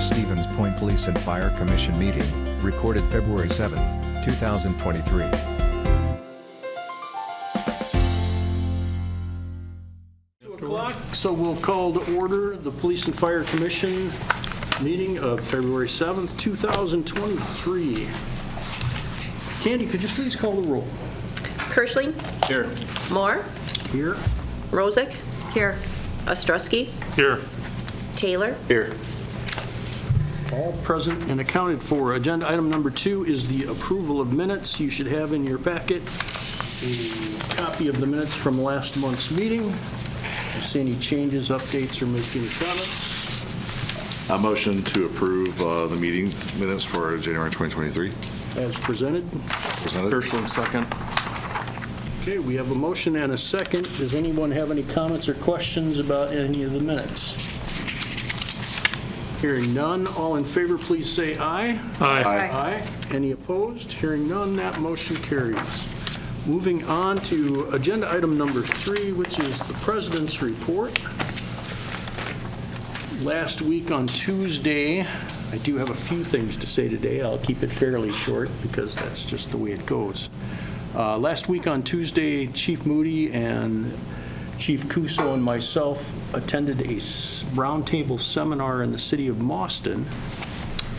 of Stevens Point Police and Fire Commission meeting, recorded February 7, 2023. So we'll call to order the Police and Fire Commission meeting of February 7th, 2023. Candy, could you please call the roll? Kirschling. Here. Moore. Here. Rosick. Here. Ostrowski. Here. Taylor. Here. All present and accounted for. Agenda item number 2 is the approval of minutes. You should have in your packet a copy of the minutes from last month's meeting. If you see any changes, updates, or make any comments, A motion to approve the meeting minutes for January 2023. as presented. Presented. Kirschling, second. Okay, we have a motion and a second. Does anyone have any comments or questions about any of the minutes? Hearing none, all in favor, please say aye. Aye. Aye. Any opposed? Hearing none, that motion carries. Moving on to agenda item number 3, which is the President's Report. Last week on Tuesday, I do have a few things to say today. I'll keep it fairly short because that's just the way it goes. Last week on Tuesday, Chief Moody and Chief Cuso and myself attended a roundtable seminar in the city of Mauston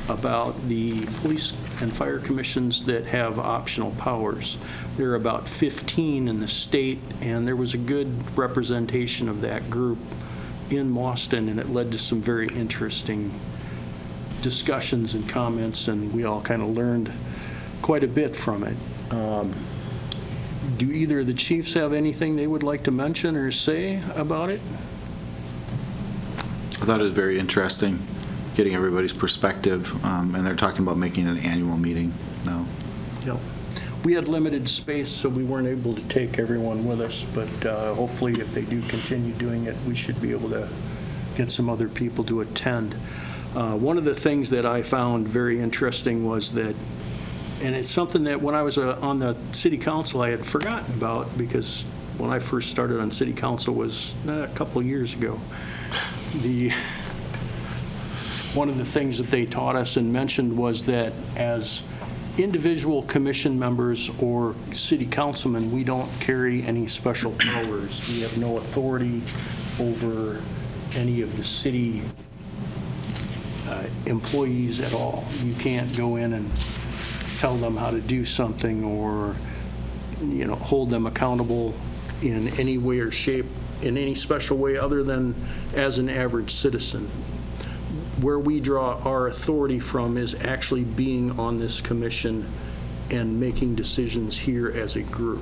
about the police and fire commissions that have optional powers. There are about 15 in the state, and there was a good representation of that group in Mauston, and it led to some very interesting discussions and comments, and we all kind of learned quite a bit from it. Do either of the chiefs have anything they would like to mention or say about it? I thought it was very interesting, getting everybody's perspective, and they're talking about making an annual meeting now. Yep. We had limited space, so we weren't able to take everyone with us, but hopefully if they do continue doing it, we should be able to get some other people to attend. One of the things that I found very interesting was that, and it's something that when I was on the city council I had forgotten about, because when I first started on city council was a couple of years ago. One of the things that they taught us and mentioned was that as individual commission members or city councilmen, we don't carry any special powers. We have no authority over any of the city employees at all. You can't go in and tell them how to do something or, hold them accountable in any way or shape, in any special way other than as an average citizen. Where we draw our authority from is actually being on this commission and making decisions here as a group.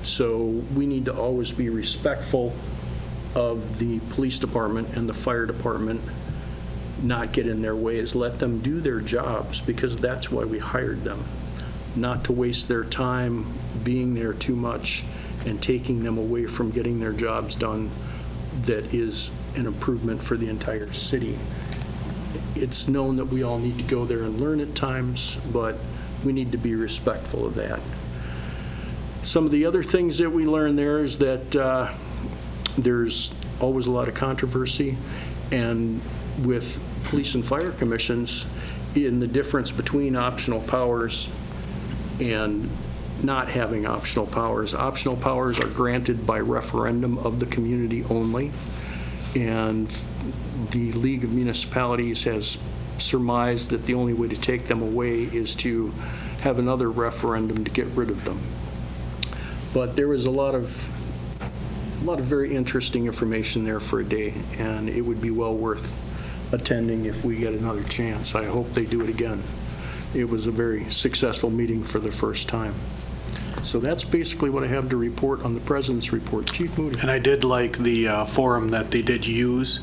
So we need to always be respectful of the police department and the fire department, not get in their ways, let them do their jobs, because that's why we hired them. Not to waste their time being there too much and taking them away from getting their jobs done that is an improvement for the entire city. It's known that we all need to go there and learn at times, but we need to be respectful of that. Some of the other things that we learn there is that there's always a lot of controversy, and with police and fire commissions, in the difference between optional powers and not having optional powers. Optional powers are granted by referendum of the community only, and the League of Municipalities has surmised that the only way to take them away is to have another referendum to get rid of them. But there was a lot of very interesting information there for a day, and it would be well worth attending if we get another chance. I hope they do it again. It was a very successful meeting for the first time. So that's basically what I have to report on the President's Report. Chief Moody. And I did like the forum that they did use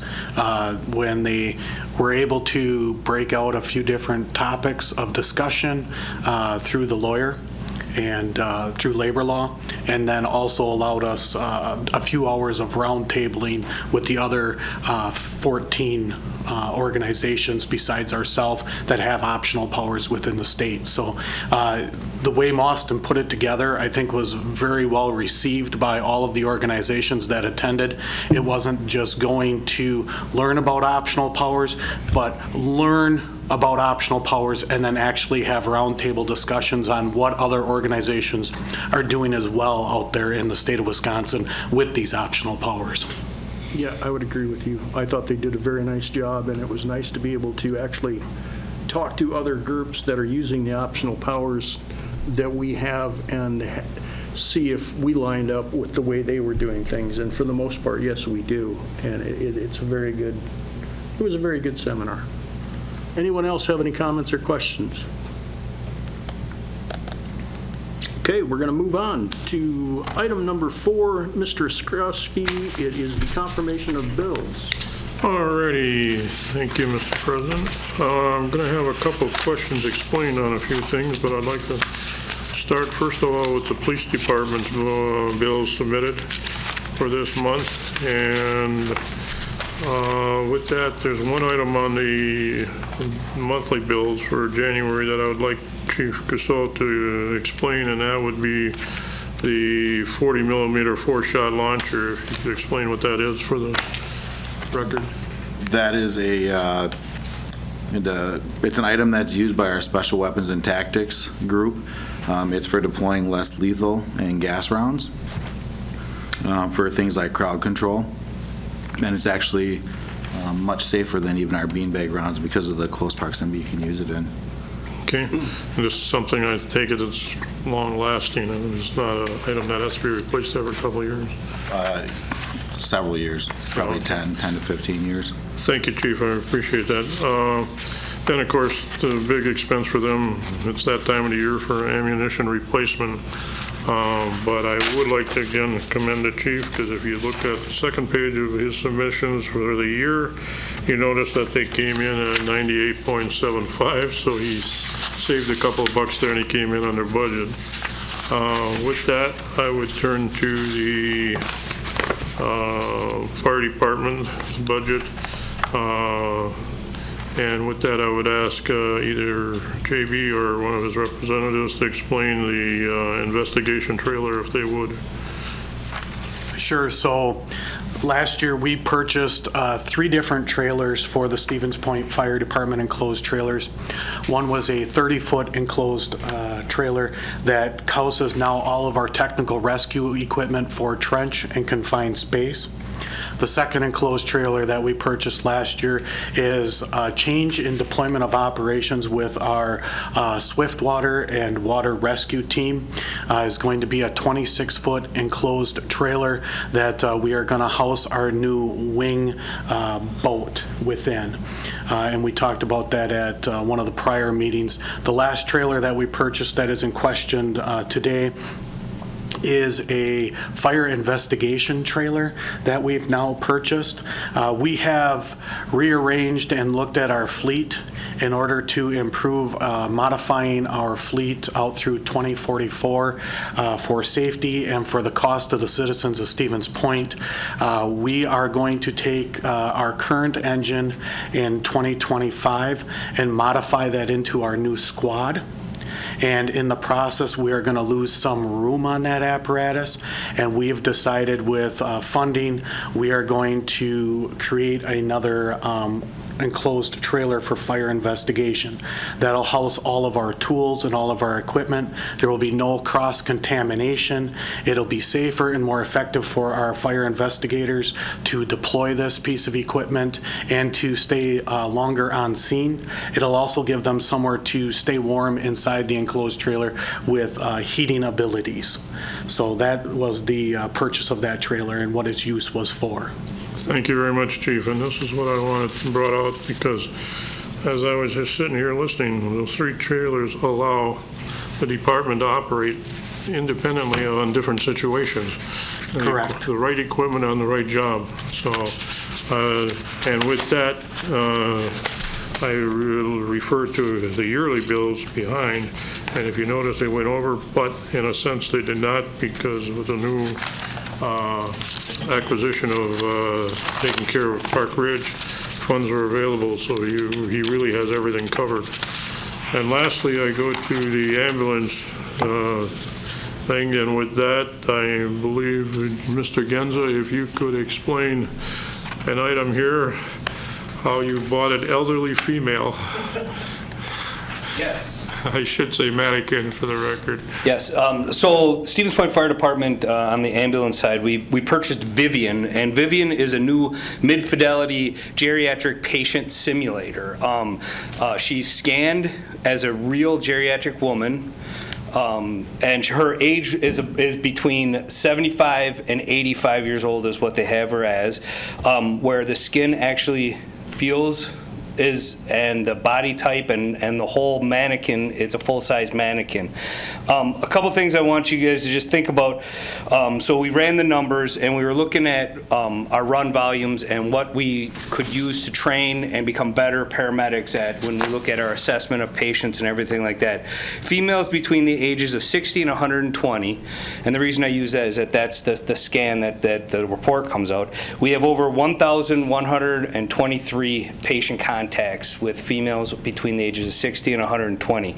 when they were able to break out a few different topics of discussion through the lawyer and through labor law, and then also allowed us a few hours of round tabling with the other 14 organizations besides ourselves that have optional powers within the state. So the way Mauston put it together, I think, was very well received by all of the organizations that attended. It wasn't just going to learn about optional powers, but learn about optional powers and then actually have roundtable discussions on what other organizations are doing as well out there in the state of Wisconsin with these optional powers. Yeah, I would agree with you. I thought they did a very nice job, and it was nice to be able to actually talk to other groups that are using the optional powers that we have and see if we lined up with the way they were doing things. And for the most part, yes, we do. And it was a very good seminar. Anyone else have any comments or questions? Okay, we're going to move on to item number 4, Mr. Skrowski. It is the confirmation of bills. All righty. Thank you, Mr. President. I'm going to have a couple of questions explained on a few things, but I'd like to start first of all with the police department's bills submitted for this month. And with that, there's one item on the monthly bills for January that I would like Chief Cassutt to explain, and that would be the 40 millimeter 4-shot launcher. If you could explain what that is for the record. That is it's an item that's used by our Special Weapons and Tactics group. It's for deploying less lethal and gas rounds for things like crowd control. And it's actually much safer than even our beanbag rounds because of the close proximity you can use it in. Okay. And this is something I take it it's long-lasting, and it's not an item that has to be replaced every couple of years. Several years, probably 10 to 15 years. Thank you, Chief. I appreciate that. Then, of course, the big expense for them, it's that time of the year for ammunition replacement. But I would like to again commend the chief, because if you look at the second page of his submissions for the year, you notice that they came in at 98.75, so he saved a couple of bucks there and he came in under budget. With that, I would turn to the fire department budget. And with that, I would ask either JB or one of his representatives to explain the investigation trailer, if they would. Sure. So last year, we purchased 3 different trailers for the Stevens Point Fire Department enclosed trailers. One was a 30-foot enclosed trailer that houses now all of our technical rescue equipment for trench and confined space. The second enclosed trailer that we purchased last year is a change in deployment of operations with our Swiftwater and water rescue team. Is going to be a 26-foot enclosed trailer that we are going to house our new wing boat within. And we talked about that at one of the prior meetings. The last trailer that we purchased that is in question today is a fire investigation trailer that we've now purchased. We have rearranged and looked at our fleet in order to improve modifying our fleet out through 2044 for safety and for the cost of the citizens of Stevens Point. We are going to take our current engine in 2025 and modify that into our new squad. And in the process, we are going to lose some room on that apparatus. And we have decided with funding, we are going to create another enclosed trailer for fire investigation. That'll house all of our tools and all of our equipment. There will be no cross-contamination. It'll be safer and more effective for our fire investigators to deploy this piece of equipment and to stay longer on scene. It'll also give them somewhere to stay warm inside the enclosed trailer with heating abilities. So that was the purchase of that trailer and what its use was for. Thank you very much, Chief. And this is what I wanted brought out, because as I was just sitting here listening, those 3 trailers allow the department to operate independently on different situations. Correct. The right equipment on the right job. So, and with that, I will refer to the yearly bills behind. And if you notice, they went over, but in a sense they did not, because of the new acquisition of taking care of Park Ridge. funds are available, so he really has everything covered. And lastly, I go to the ambulance thing, and with that, I believe, Mr. Genza, if you could explain an item here, how you bought an elderly female. Yes. I should say mannequin for the record. Yes. So Stevens Point Fire Department, on the ambulance side, we purchased Vivian, and Vivian is a new mid-fidelity geriatric patient simulator. She's scanned as a real geriatric woman. And her age is between 75 and 85 years old is what they have her as, where the skin actually feels and the body type and the whole mannequin, it's a full-size mannequin. A couple things I want you guys to just think about. So we ran the numbers and we were looking at our run volumes and what we could use to train and become better paramedics at when we look at our assessment of patients and everything like that. Females between the ages of 60 and 120, and the reason I use that is that that's the scan that the report comes out. We have over 1,123 patient contacts with females between the ages of 60 and 120.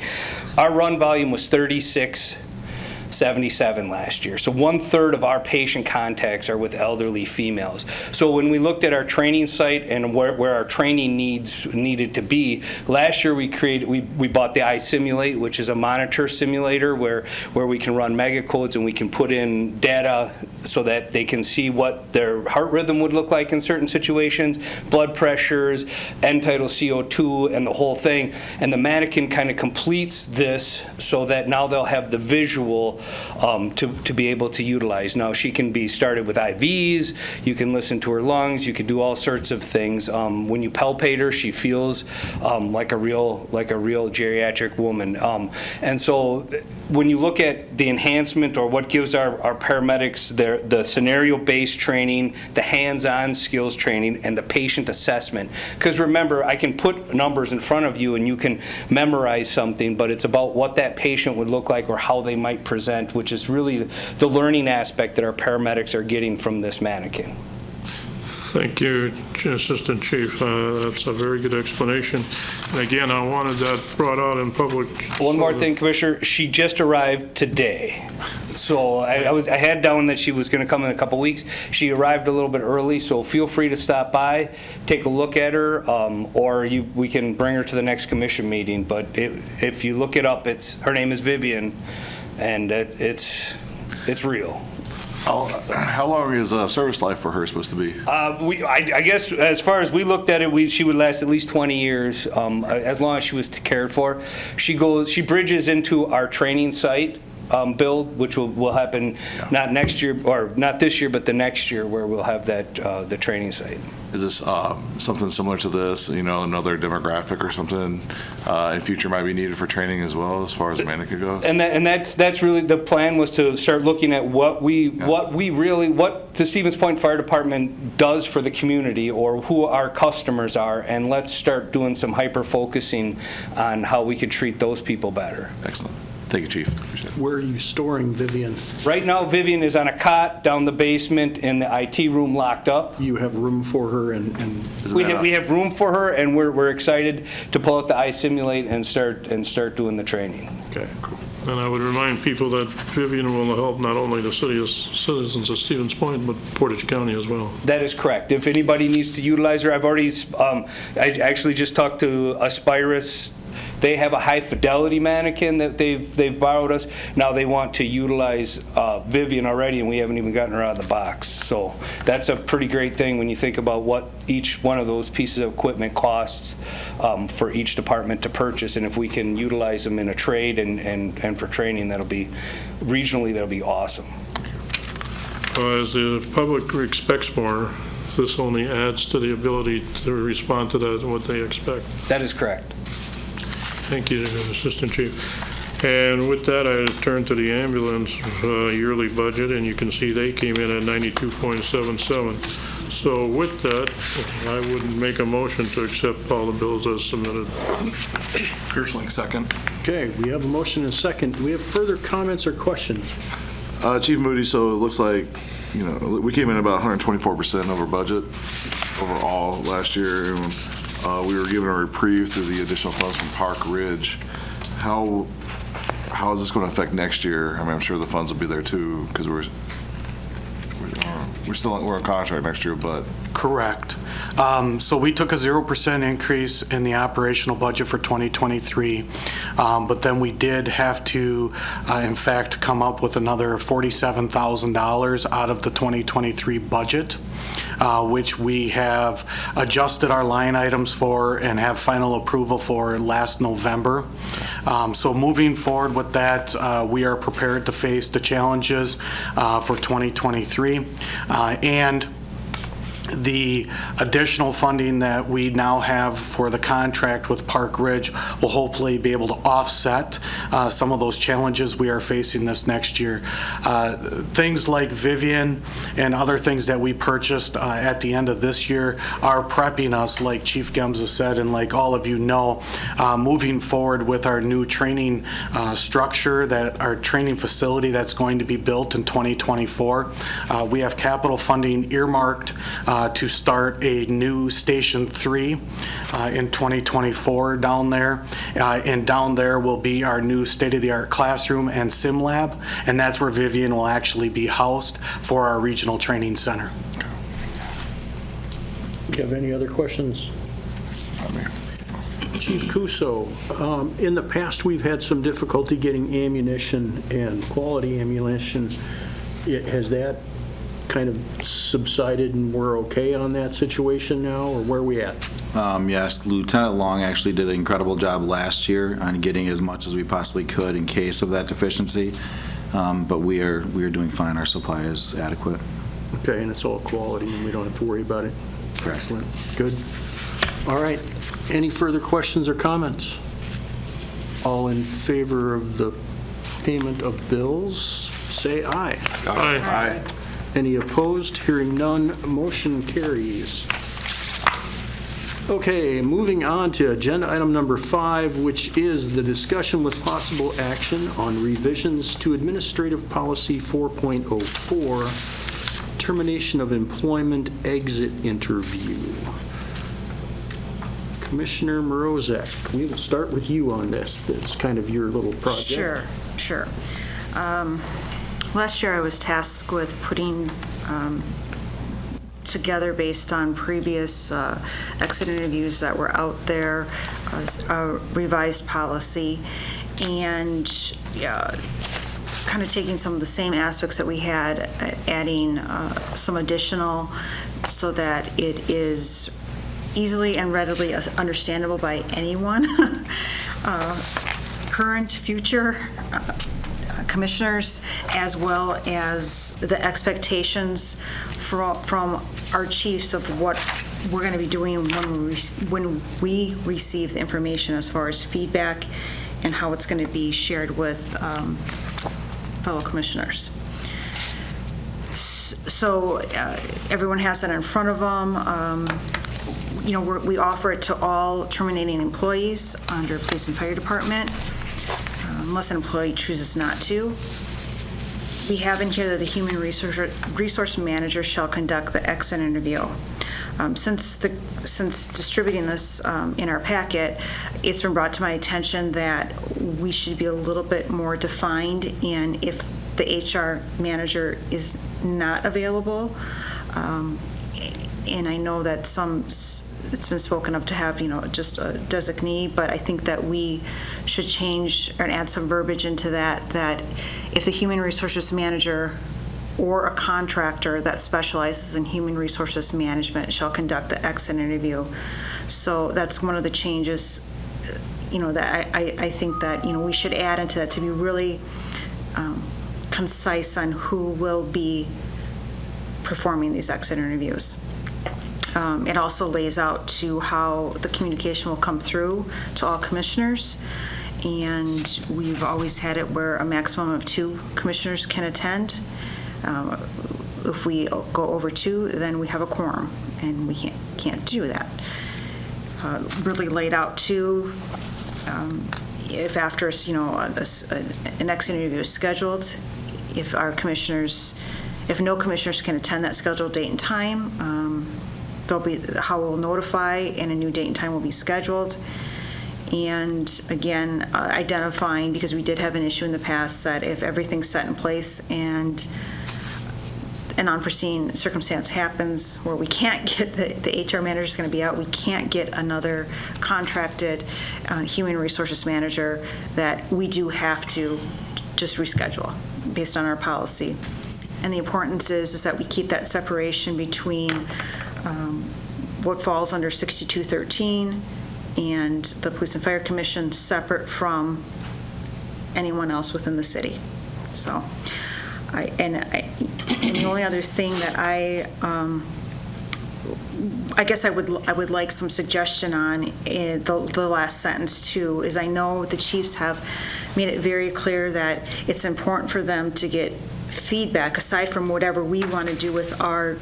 Our run volume was 3677 last year. So 1/3 of our patient contacts are with elderly females. So when we looked at our training site and where our training needed to be, last year we bought the iSimulate, which is a monitor simulator where we can run megacodes and we can put in data so that they can see what their heart rhythm would look like in certain situations, blood pressures, end-tidal CO2, and the whole thing. And the mannequin kind of completes this so that now they'll have the visual to be able to utilize. Now, she can be started with IVs, you can listen to her lungs, you can do all sorts of things. When you palpate her, she feels like a real geriatric woman. And so when you look at the enhancement or what gives our paramedics the scenario-based training, the hands-on skills training, and the patient assessment. Because remember, I can put numbers in front of you and you can memorize something, but it's about what that patient would look like or how they might present, which is really the learning aspect that our paramedics are getting from this mannequin. Thank you, Assistant Chief. That's a very good explanation. And again, I wanted that brought out in public. One more thing, Commissioner. She just arrived today. So I had down that she was going to come in a couple weeks. She arrived a little bit early, so feel free to stop by, take a look at her, or we can bring her to the next commission meeting. But if you look it up, her name is Vivian, and it's real. How long is service life for her supposed to be? I guess as far as we looked at it, she would last at least 20 years, as long as she was cared for. She bridges into our training site build, which will happen not next year, or not this year, but the next year, where we'll have that the training site. Is this something similar to this, another demographic or something in future might be needed for training as well, as far as mannequin goes? And that's really the plan, was to start looking at what the Stevens Point Fire Department does for the community, or who our customers are, and let's start doing some hyper-focusing on how we could treat those people better. Excellent. Thank you, Chief. Appreciate it. Where are you storing Vivian? Right now, Vivian is on a cot down the basement in the IT room, locked up. You have room for her and We have room for her, and we're excited to pull out the iSimulate and start doing the training. okay, cool. And I would remind people that Vivian will help not only the citizens of Stevens Point, but Portage County as well. That is correct. If anybody needs to utilize her, I've already, I actually just talked to Aspirus. They have a high-fidelity mannequin that they've borrowed us. Now they want to utilize Vivian already, and we haven't even gotten her out of the box. So that's a pretty great thing when you think about what each one of those pieces of equipment costs for each department to purchase. And if we can utilize them in a trade and for training, that'll be awesome. As the public expects more, this only adds to the ability to respond to that and what they expect. That is correct. Thank you, Assistant Chief. And with that, I turn to the ambulance yearly budget, and you can see they came in at 92.77. So with that, I would make a motion to accept all the bills as submitted. Kirschling, second. Okay, we have a motion and a second. Do we have further comments or questions? Chief Moody, so it looks like, we came in about 124% over budget. overall last year, and we were given a reprieve through the additional funds from Park Ridge. How is this going to affect next year? I mean, I'm sure the funds will be there too, because we're in contract next year, but Correct. So we took a 0% increase in the operational budget for 2023, but then we did have to, in fact, come up with another $47,000 out of the 2023 budget, which we have adjusted our line items for and have final approval for last November. So moving forward with that, we are prepared to face the challenges for 2023. And the additional funding that we now have for the contract with Park Ridge will hopefully be able to offset some of those challenges we are facing this next year. Things like Vivian and other things that we purchased at the end of this year are prepping us, like Chief Gemza said, and like all of you know, moving forward with our new training structure, that our training facility that's going to be built in 2024. We have capital funding earmarked to start a new Station 3 in 2024 down there. And down there will be our new state-of-the-art classroom and sim lab, and that's where Vivian will actually be housed for our regional training center. Do you have any other questions? Chief Kuso, in the past, we've had some difficulty getting ammunition and quality ammunition. Has that kind of subsided and we're okay on that situation now, or where are we at? Yes, Lieutenant Long actually did an incredible job last year on getting as much as we possibly could in case of that deficiency, but we are doing fine. Our supply is adequate. Okay, and it's all quality and we don't have to worry about it? Correct. Excellent. Good. All right. Any further questions or comments? All in favor of the payment of bills, say aye. Aye. Any opposed? Hearing none, motion carries. Okay, moving on to agenda item number 5, which is the discussion with possible action on revisions to Administrative Policy 4.04, termination of employment exit interview. Commissioner Morozek, we will start with you on this. That's kind of your little project. Sure. Last year I was tasked with putting together, based on previous exit interviews that were out there, a revised policy, and kind of taking some of the same aspects that we had, adding some additional so that it is easily and readily understandable by anyone, current, future commissioners, as well as the expectations from our chiefs of what we're going to be doing when we receive the information as far as feedback and how it's going to be shared with fellow commissioners. So everyone has that in front of them. We offer it to all terminating employees under Police and Fire Department, unless an employee chooses not to. We have in here that the human resource manager shall conduct the exit interview. Since distributing this in our packet, it's been brought to my attention that we should be a little bit more defined in if the HR manager is not available. And I know that it's been spoken of to have, just a designee, but I think that we should change and add some verbiage into that if the human resources manager or a contractor that specializes in human resources management shall conduct the exit interview. So that's one of the changes, that I think that, we should add into that to be really concise on who will be performing these exit interviews. It also lays out to how the communication will come through to all commissioners, and we've always had it where a maximum of 2 commissioners can attend. If we go over 2, then we have a quorum, and we can't do that. Really laid out too, if after an exit interview is scheduled, if no commissioners can attend that scheduled date and time, how we'll notify, and a new date and time will be scheduled. And again, identifying, because we did have an issue in the past, that if everything's set in place and an unforeseen circumstance happens where we can't get, the HR manager's going to be out, we can't get another contracted human resources manager, that we do have to just reschedule based on our policy. And the importance is that we keep that separation between what falls under 6213 and the Police and Fire Commission, separate from anyone else within the city. So, and the only other thing that I guess I would like some suggestion on the last sentence too, is I know the chiefs have made it very clear that it's important for them to get feedback aside from whatever we want to do with our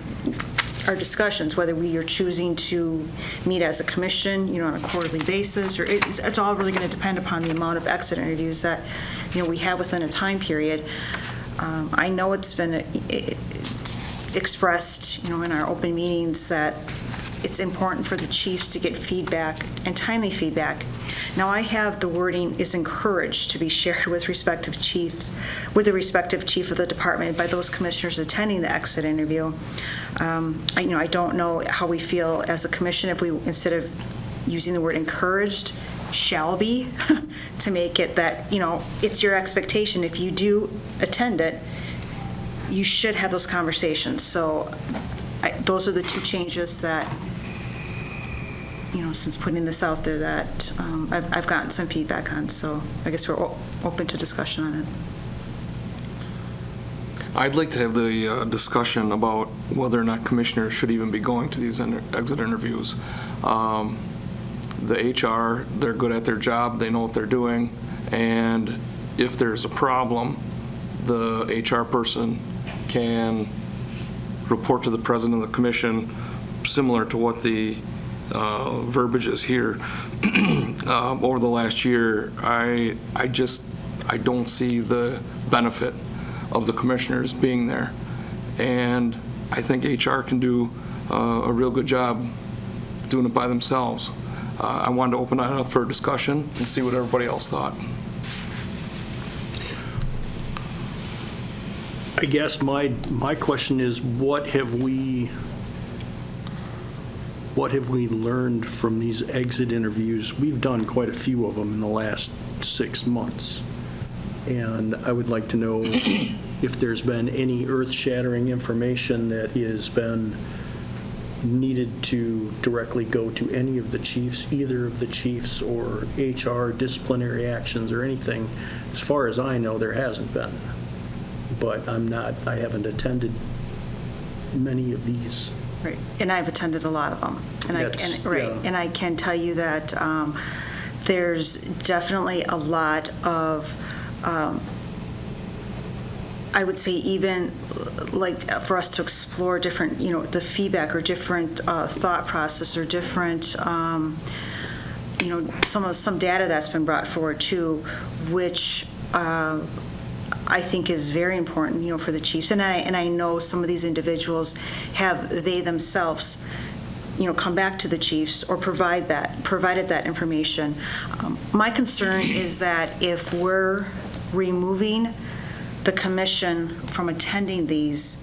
discussions, whether we are choosing to meet as a commission, on a quarterly basis, or it's all really going to depend upon the amount of exit interviews that, we have within a time period. I know it's been expressed, in our open meetings, that it's important for the chiefs to get feedback and timely feedback. Now, I have the wording is encouraged to be shared with the respective chief of the department by those commissioners attending the exit interview. I don't know how we feel as a commission if we, instead of using the word encouraged, shall be, to make it that, it's your expectation. If you do attend it, you should have those conversations. So those are the two changes that, since putting this out there, that I've gotten some feedback on. So I guess we're open to discussion on it. I'd like to have the discussion about whether or not commissioners should even be going to these exit interviews. The HR, they're good at their job, they know what they're doing, and if there's a problem, the HR person can report to the president of the commission, similar to what the verbiage is here. Over the last year, I don't see the benefit of the commissioners being there, and I think HR can do a real good job doing it by themselves. I wanted to open that up for discussion and see what everybody else thought. I guess my question is, what have we learned from these exit interviews? We've done quite a few of them in the last 6 months. And I would like to know if there's been any earth-shattering information that has been needed to directly go to any of the chiefs, either of the chiefs, or HR, disciplinary actions, or anything. As far as I know, there hasn't been. But I haven't attended many of these. Right, and I've attended a lot of them. And I can tell you that there's definitely a lot of, I would say, even like for us to explore different, the feedback or different thought process or different, some data that's been brought forward too, which I think is very important, for the chiefs. And I know some of these individuals they themselves, come back to the chiefs or provided that information. My concern is that if we're removing the commission from attending these,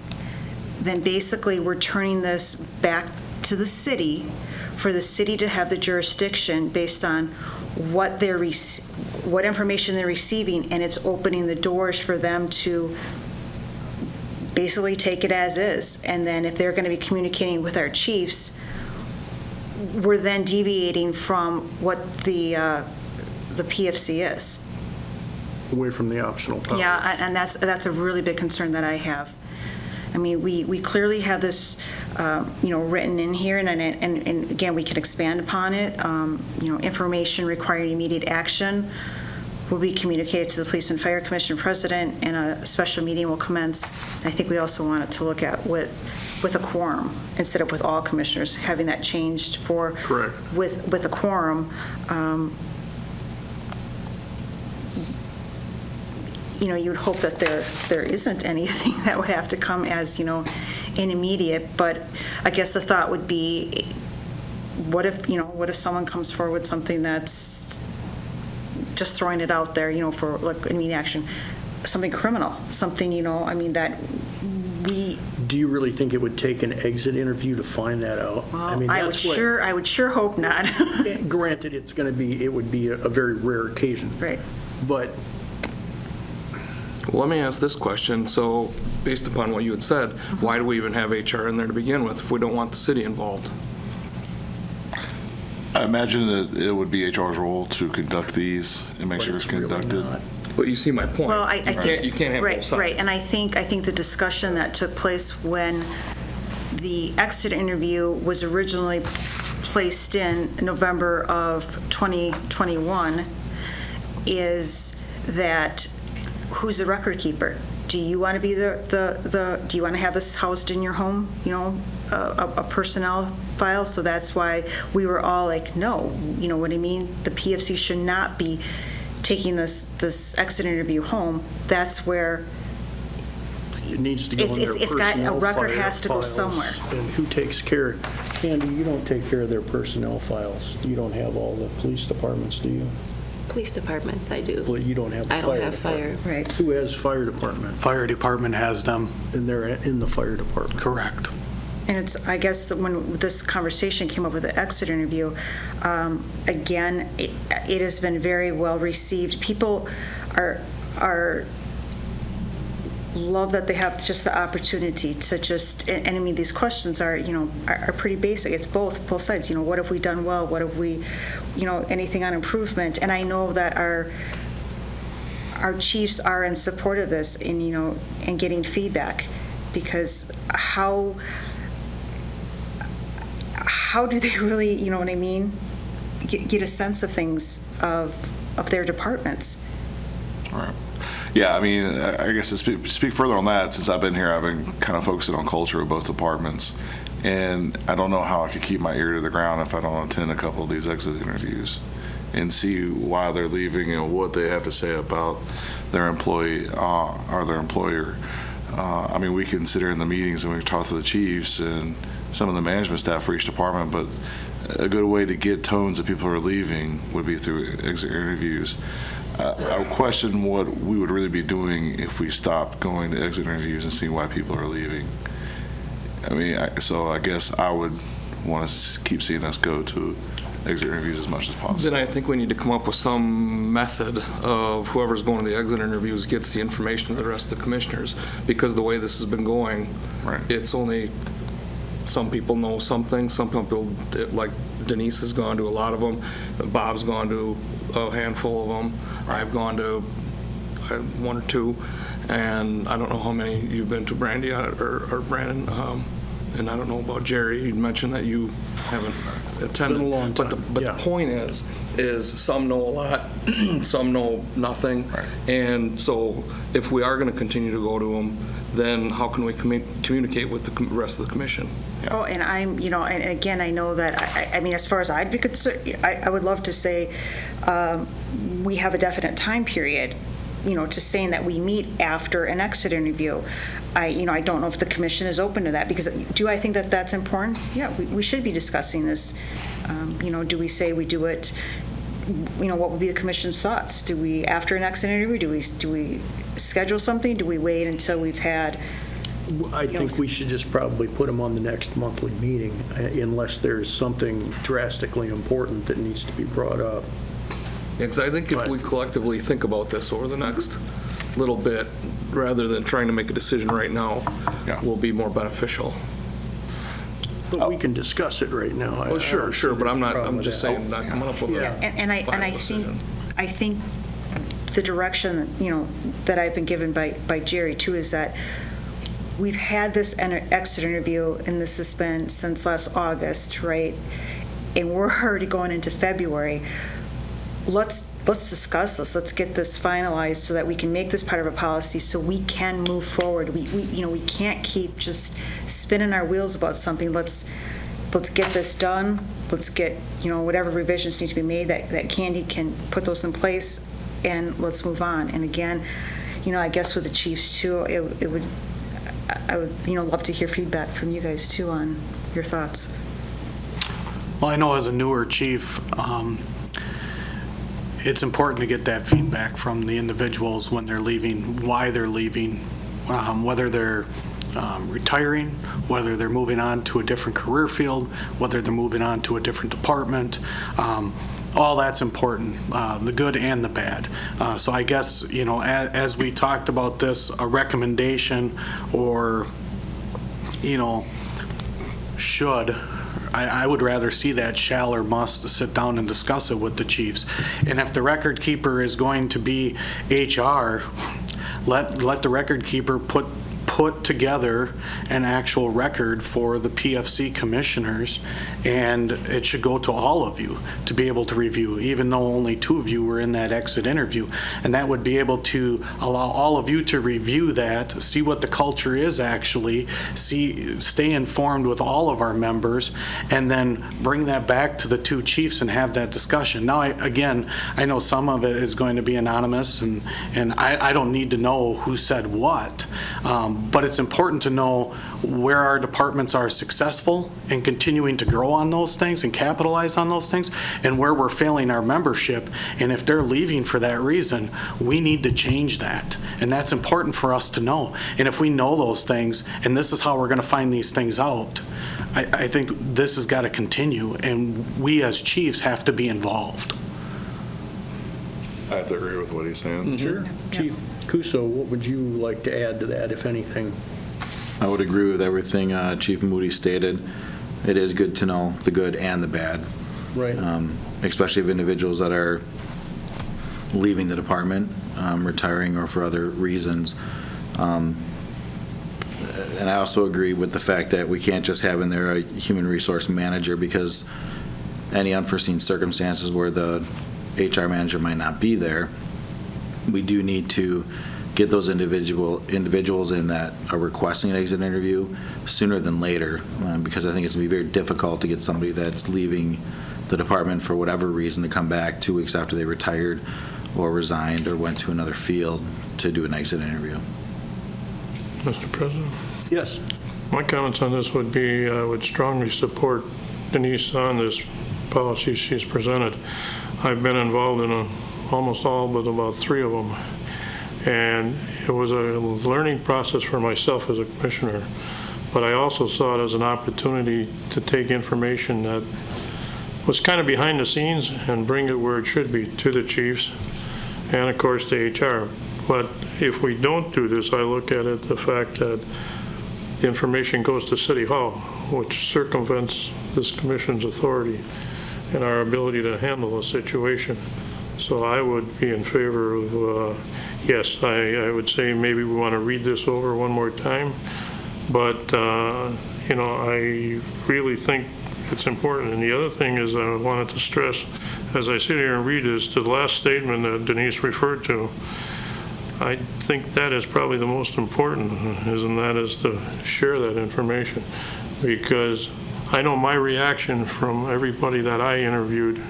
then basically we're turning this back to the city, for the city to have the jurisdiction based on what information they're receiving, and it's opening the doors for them to basically take it as is. And then if they're going to be communicating with our chiefs, we're then deviating from what the PFC is. Away from the optional powers. Yeah, and that's a really big concern that I have. I mean, we clearly have this, written in here, and again, we can expand upon it. Information requiring immediate action will be communicated to the Police and Fire Commission president, and a special meeting will commence. I think we also wanted to look at with a quorum instead of with all commissioners, having that changed for Correct. with a quorum. You would hope that there isn't anything that would have to come as, in immediate, but I guess the thought would be, what if someone comes forward with something that's just throwing it out there, for like immediate action, something criminal, something, that we. Do you really think it would take an exit interview to find that out? I would sure hope not. Granted, it would be a very rare occasion. Right. But Well, let me ask this question. So, based upon what you had said, why do we even have HR in there to begin with if we don't want the city involved? I imagine that it would be HR's role to conduct these and make sure it's it's really conducted. not. But you see my point. Well, I think. You can't have both sides. Right, and I think the discussion that took place when the exit interview was originally placed in November of 2021 is that, who's the record keeper? Do you want to be do you want to have this housed in your home, a personnel file? So that's why we were all like, no, you know what I mean? The PFC should not be taking this exit interview home. That's where It needs to go in their it's got, a personnel record file has to go files. somewhere. And who takes care, Andy, you don't take care of their personnel files. You don't have all the police departments, do you? Police departments, I do. Well, you don't have the I fire don't have fire. department. Right. Who has fire department? Fire department has them. And they're in the fire department. Correct. And it's, I guess, that when this conversation came up with the exit interview, again, it has been very well received. People are love that they have just the opportunity to just, and I mean, these questions are pretty basic. It's both sides. What have we done well? What have we, anything on improvement? And I know that our chiefs are in support of this and getting feedback, because how do they really, you know what I mean, get a sense of things of their departments? All right. Yeah, I mean, I guess to speak further on that, since I've been here, I've been kind of focusing on culture of both departments. And I don't know how I could keep my ear to the ground if I don't attend a couple of these exit interviews and see why they're leaving and what they have to say about their employee or their employer. I mean, we can sit here in the meetings and we can talk to the chiefs and some of the management staff for each department, but a good way to get tones that people are leaving would be through exit interviews. I would question what we would really be doing if we stopped going to exit interviews and seeing why people are leaving. I mean, so I guess I would want to keep seeing us go to exit interviews as much as possible. Then I think we need to come up with some method of whoever's going to the exit interviews gets the information to the rest of the commissioners, because the way this has been going, Right. it's only some people know something. Some people, like Denise has gone to a lot of them. Bob's gone to a handful of them. I've gone to one or two, and I don't know how many you've been to, Brandy or Brandon. And I don't know about Jerry. You mentioned that you haven't attended. Been a long time, But yeah. the point is some know a lot, some know nothing. Right. And so if we are going to continue to go to them, then how can we communicate with the rest of the commission? Oh, and I'm, and again, I know that, I mean, as far as I'd be concerned, I would love to say we have a definite time period, to saying that we meet after an exit interview. I don't know if the commission is open to that, because do I think that that's important? Yeah, we should be discussing this. Do we say we do it, what would be the commission's thoughts? Do we, after an exit interview, do we schedule something? Do we wait until we've had? I think we should just probably put them on the next monthly meeting, unless there's something drastically important that needs to be brought up. Yeah, because I think if we collectively think about this over the next little bit, rather than trying to make a decision right now, Yeah. will be more beneficial. But we can discuss it right now. Well, sure, but I'm just saying, not coming up with Yeah. a And I final think, decision. I think the direction, that I've been given by Jerry too, is that we've had this exit interview, and this has been since last August, right? And we're already going into February. Let's discuss this. Let's get this finalized so that we can make this part of a policy, so we can move forward. We can't keep just spinning our wheels about something. Let's get this done. Let's get, whatever revisions need to be made, that Candy can put those in place, and let's move on. And again, I guess with the chiefs too, it would, I would, love to hear feedback from you guys too on your thoughts. Well, I know as a newer chief, it's important to get that feedback from the individuals when they're leaving, why they're leaving, whether they're retiring, whether they're moving on to a different career field, whether they're moving on to a different department. All that's important, the good and the bad. So I guess, as we talked about this, a recommendation or, should, I would rather see that shall or must to sit down and discuss it with the chiefs. And if the record keeper is going to be HR, let the record keeper put together an actual record for the PFC commissioners, and it should go to all of you to be able to review, even though only 2 of you were in that exit interview. And that would be able to allow all of you to review that, see what the culture is actually, stay informed with all of our members, and then bring that back to the 2 chiefs and have that discussion. Now, I know some of it is going to be anonymous, and I don't need to know who said what, but it's important to know where our departments are successful and continuing to grow on those things and capitalize on those things, and where we're failing our membership. And if they're leaving for that reason, we need to change that. And that's important for us to know. And if we know those things, and this is how we're going to find these things out, I think this has got to continue, and we as chiefs have to be involved. I have to agree with what he's saying. Sure. Chief Kuso, what would you like to add to that, if anything? I would agree with everything Chief Moody stated. It is good to know the good and the bad, Right. especially of individuals that are leaving the department, retiring, or for other reasons. And I also agree with the fact that we can't just have in there a human resource manager, because any unforeseen circumstances where the HR manager might not be there, we do need to get those individuals in that are requesting an exit interview sooner than later, because I think it's going to be very difficult to get somebody that's leaving the department for whatever reason to come back 2 weeks after they retired or resigned or went to another field to do an exit interview. Mr. President? Yes. My comments on this would be, I would strongly support Denise on this policy she's presented. I've been involved in almost all but about 3 of them. And it was a learning process for myself as a commissioner. But I also saw it as an opportunity to take information that was kind of behind the scenes and bring it where it should be, to the chiefs and, of course, to HR. But if we don't do this, I look at it the fact that the information goes to City Hall, which circumvents this commission's authority and our ability to handle a situation. So I would be in favor of, yes, I would say maybe we want to read this over one more time. But, I really think it's important. And the other thing is I wanted to stress, as I sit here and read this, the last statement that Denise referred to, I think that is probably the most important, and that is to share that information. Because I know my reaction from everybody that I interviewed,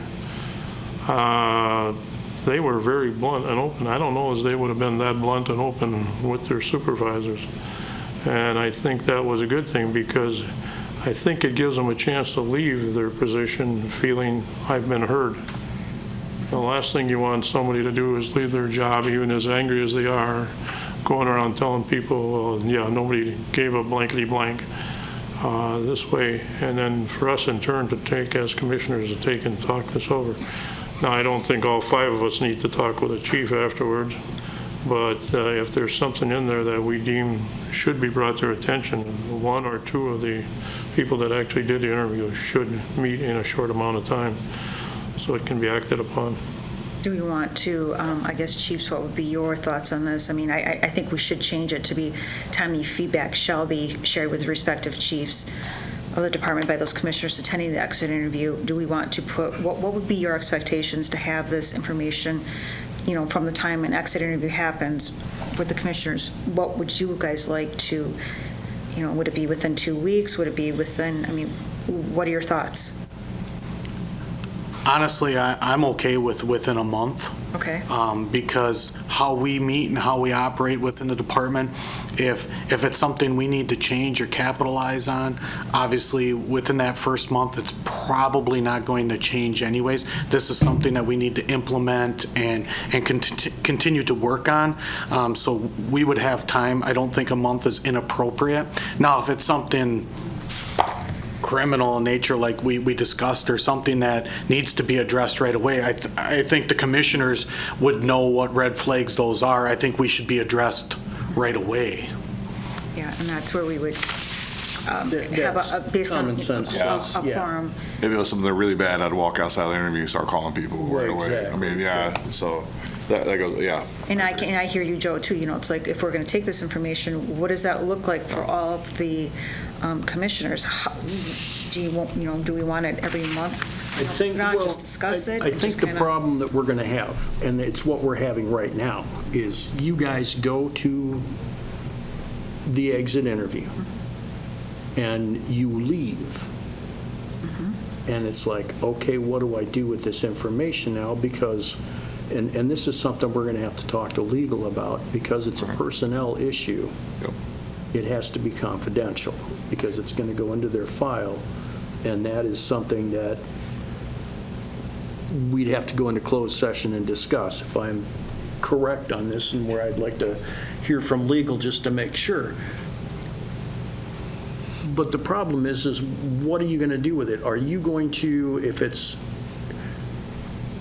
they were very blunt and open. I don't know as they would have been that blunt and open with their supervisors. And I think that was a good thing, because I think it gives them a chance to leave their position feeling I've been heard. The last thing you want somebody to do is leave their job, even as angry as they are, going around telling people, well, yeah, nobody gave a blankety blank this way. And then for us in turn to take, as commissioners, to take and talk this over. Now, I don't think all 5 of us need to talk with the chief afterwards, but if there's something in there that we deem should be brought to their attention, 1 or 2 of the people that actually did the interview should meet in a short amount of time so it can be acted upon. Do we want to, I guess, chiefs, what would be your thoughts on this? I mean, I think we should change it to be timely feedback shall be shared with the respective chiefs of the department by those commissioners attending the exit interview. Do we want to put, what would be your expectations to have this information, from the time an exit interview happens with the commissioners? What would you guys like to, would it be within 2 weeks? Would it be within, what are your thoughts? Honestly, I'm okay with within a month. Okay. Because how we meet and how we operate within the department, if it's something we need to change or capitalize on, obviously, within that first month, it's probably not going to change anyways. This is something that we need to implement and continue to work on. So we would have time. I don't think a month is inappropriate. Now, if it's something criminal in nature like we discussed, or something that needs to be addressed right away, I think the commissioners would know what red flags those are. I think we should be addressed right away. Yeah, and that's where we would have based on common sense. a Yeah. quorum. If it was something really bad, I'd walk outside the interview, start calling people right Right, away. exactly. I mean, yeah, so that goes, yeah. And I hear you, Joe, too. It's like, if we're going to take this information, what does that look like for all of the commissioners? Do we want it every month? I think, Not well, just discuss it? I and think just the kinda- problem that we're going to have, and it's what we're having right now, is you guys go to the exit interview, and you leave. And it's like, okay, what do I do with this information now? Because, and this is something we're going to have to talk to legal about, because it's a personnel issue. Yep. It has to be confidential, because it's going to go into their file, and that is something that we'd have to go into closed session and discuss, if I'm correct on this, and where I'd like to hear from legal just to make sure. But the problem is what are you going to do with it? Are you going to, if it's,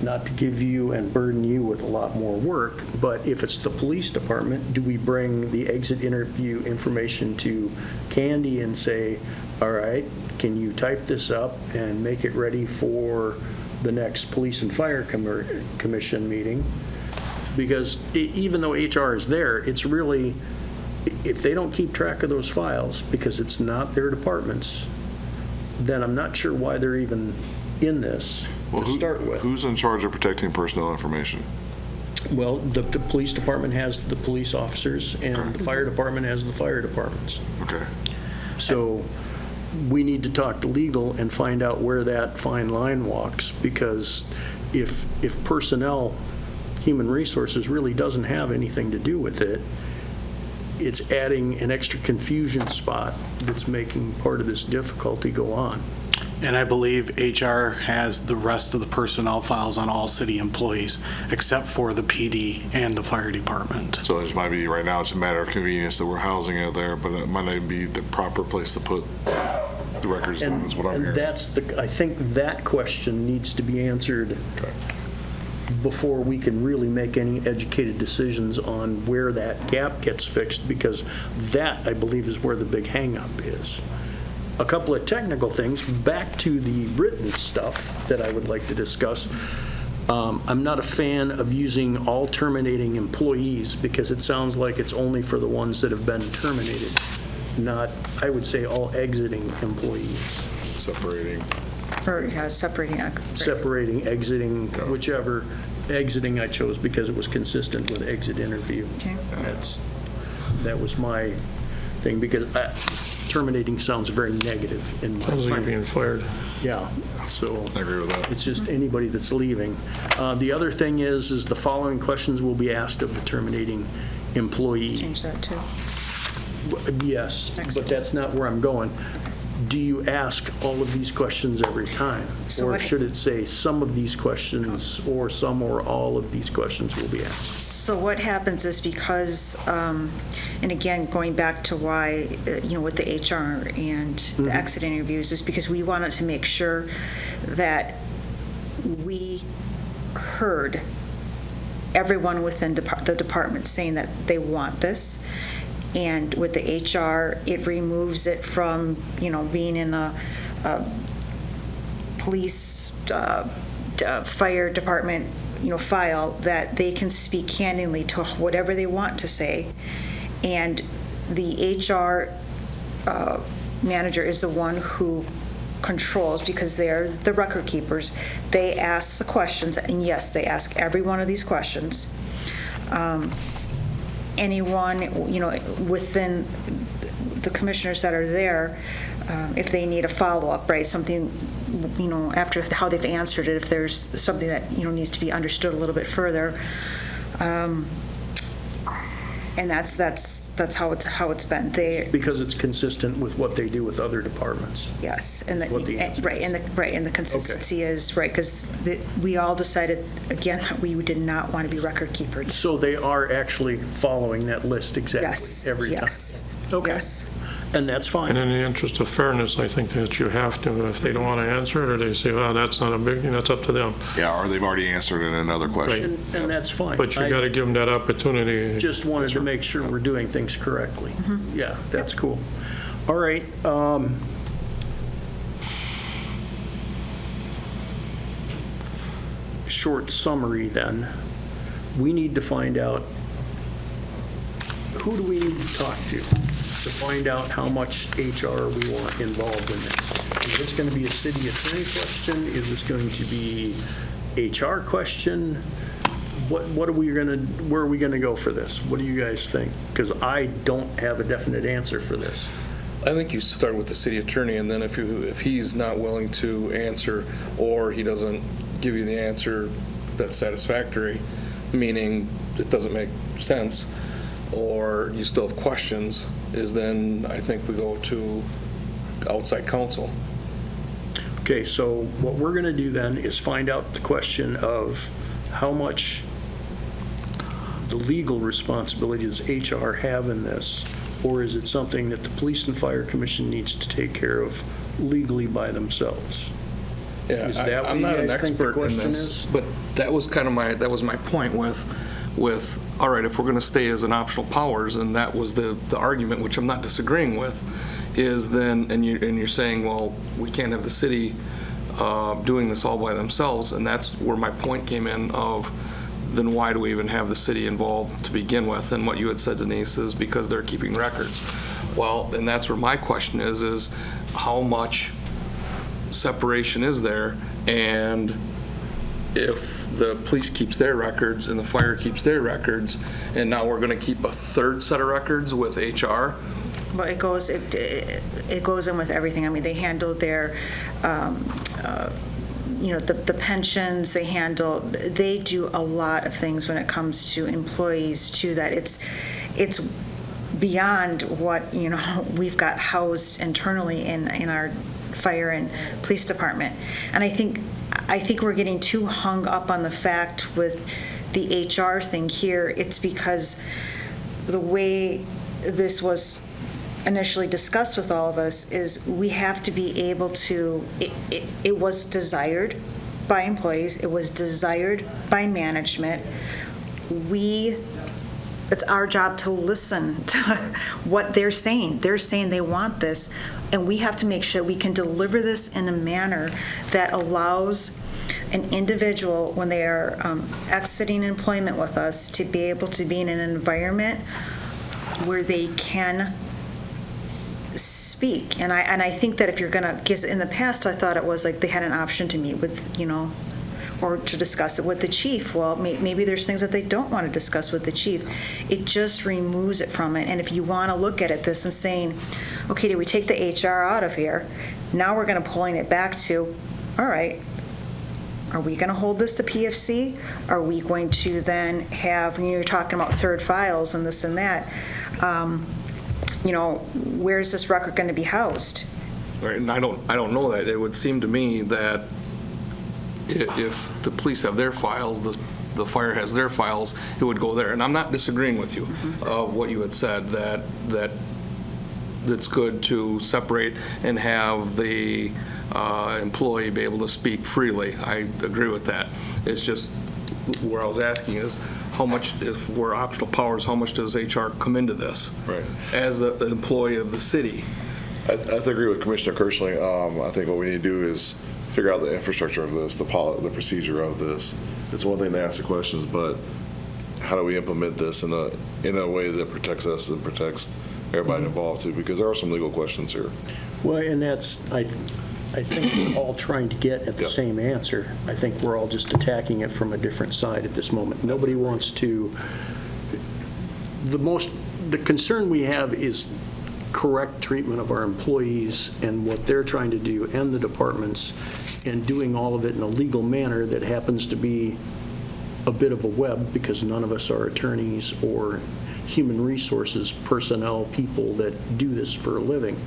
not to give you and burden you with a lot more work, but if it's the police department, do we bring the exit interview information to Candy and say, all right, can you type this up and make it ready for the next Police and Fire Commission meeting? Because even though HR is there, it's really, if they don't keep track of those files, because it's not their departments, then I'm not sure why they're even in this Well, to start with. Who's in charge of protecting personnel information? Well, the police department has the police officers, and the fire department has the fire departments. Okay. So we need to talk to legal and find out where that fine line walks, because if personnel, human resources really doesn't have anything to do with it, it's adding an extra confusion spot that's making part of this difficulty go on. And I believe HR has the rest of the personnel files on all city employees, except for the PD and the fire department. So it just might be, right now, it's a matter of convenience that we're housing it there, but it might not be the proper place to put the records in, is what I'm And hearing. that's I think that question needs to be answered before we can really make any educated decisions on where that gap gets fixed, because that, I believe, is where the big hang-up is. A couple of technical things, back to the written stuff that I would like to discuss. I'm not a fan of using all terminating employees, because it sounds like it's only for the ones that have been terminated, not, I would say, all exiting employees. Separating. Or separating. Separating, exiting, whichever. Exiting I chose because it was consistent with exit interview. Okay. That was my thing, because terminating sounds very negative in my Sounds like you're mind. being fired. Yeah, so I agree with that. it's just anybody that's leaving. The other thing is the following questions will be asked of the terminating employee. Change that too. Yes, but Excellent. that's not where I'm going. Do you ask all of these questions every time? So Or what- should it say some of these questions, or some or all of these questions will be asked? So what happens is, because, and again, going back to why, with the HR and the exit interviews, is because we wanted to make sure that we heard everyone within the department saying that they want this. And with the HR, it removes it from, being in the police, fire department, file, that they can speak candidly to whatever they want to say. And the HR manager is the one who controls, because they're the record keepers. They ask the questions, and yes, they ask every one of these questions. Anyone, within the commissioners that are there, if they need a follow-up, right, something after how they've answered it, if there's something that, needs to be understood a little bit further. And that's how it's been. Because it's consistent with what they do with other departments. Yes, and What the answer and the consistency is right, because we all decided again that we did not want to be record keepers. So they are actually following that list exactly every time? Yes. Okay. Yes. And that's fine. And in the interest of fairness, I think that you have to, if they don't want to answer it, or they say, well, that's not a big thing, that's up to them. Yeah, or they've already answered in another question. And that's fine. But you got to give them that opportunity. Just wanted to make sure we're doing things correctly. Yeah, that's cool. All right. Short summary then. We need to find out, who do we need to talk to find out how much HR we want involved in this? Is this going to be a city attorney question? Is this going to be HR question? What are we going to, where are we going to go for this? What do you guys think? Because I don't have a definite answer for this. I think you start with the city attorney, and then if he's not willing to answer, or he doesn't give you the answer that's satisfactory, meaning it doesn't make sense, or you still have questions, is then I think we go to outside counsel. Okay, so what we're going to do then is find out the question of how much the legal responsibility does HR have in this, or is it something that the Police and Fire Commission needs to take care of legally by themselves? Yeah, Is that what I'm you not an guys think the expert in question this, is? but that was kind of my point with all right, if we're going to stay as an optional powers, and that was the argument, which I'm not disagreeing with, is then, and you're saying, well, we can't have the city doing this all by themselves, and that's where my point came in of, then why do we even have the city involved to begin with? And what you had said, Denise, is because they're keeping records. Well, and that's where my question is how much separation is there? And if the police keeps their records and the fire keeps their records, and now we're going to keep a third set of records with HR? Well, it goes in with everything. I mean, they handle their, the pensions. They do a lot of things when it comes to employees too. That it's beyond what we've got housed internally in our fire and police department. And I think we're getting too hung up on the fact with the HR thing here. It's because the way this was initially discussed with all of us is we have to be able to, it was desired by employees, it was desired by management. It's our job to listen to what they're saying. They're saying they want this, and we have to make sure we can deliver this in a manner that allows an individual, when they are exiting employment with us, to be able to be in an environment where they can speak. And I think that if you're going to, because in the past I thought it was like they had an option to meet with, or to discuss it with the chief. Well, maybe there's things that they don't want to discuss with the chief. It just removes it from it. And if you want to look at this and saying, okay, did we take the HR out of here? Now we're going to pulling it back to, all right, are we going to hold this to PFC? Are we going to then have, you're talking about third files and this and that, where's this record going to be housed? Right, and I don't know that. It would seem to me that if the police have their files, the fire has their files, it would go there. And I'm not disagreeing with you of what you had said, that it's good to separate and have the employee be able to speak freely. I agree with that. It's just where I was asking is how much, if we're optional powers, how much does HR come into this? Right. As the employee of the city? I agree with Commissioner Kirschling. I think what we need to do is figure out the infrastructure of this, the procedure of this. It's one thing to ask the questions, but how do we implement this in a way that protects us and protects everybody involved too? Because there are some legal questions here. Well, and that's, I think we're all trying to get at the same answer. I think we're all just attacking it from a different side at this moment. Nobody wants to, the concern we have is correct treatment of our employees and what they're trying to do and the departments, and doing all of it in a legal manner that happens to be a bit of a web, because none of us are attorneys or human resources personnel people that do this for a living.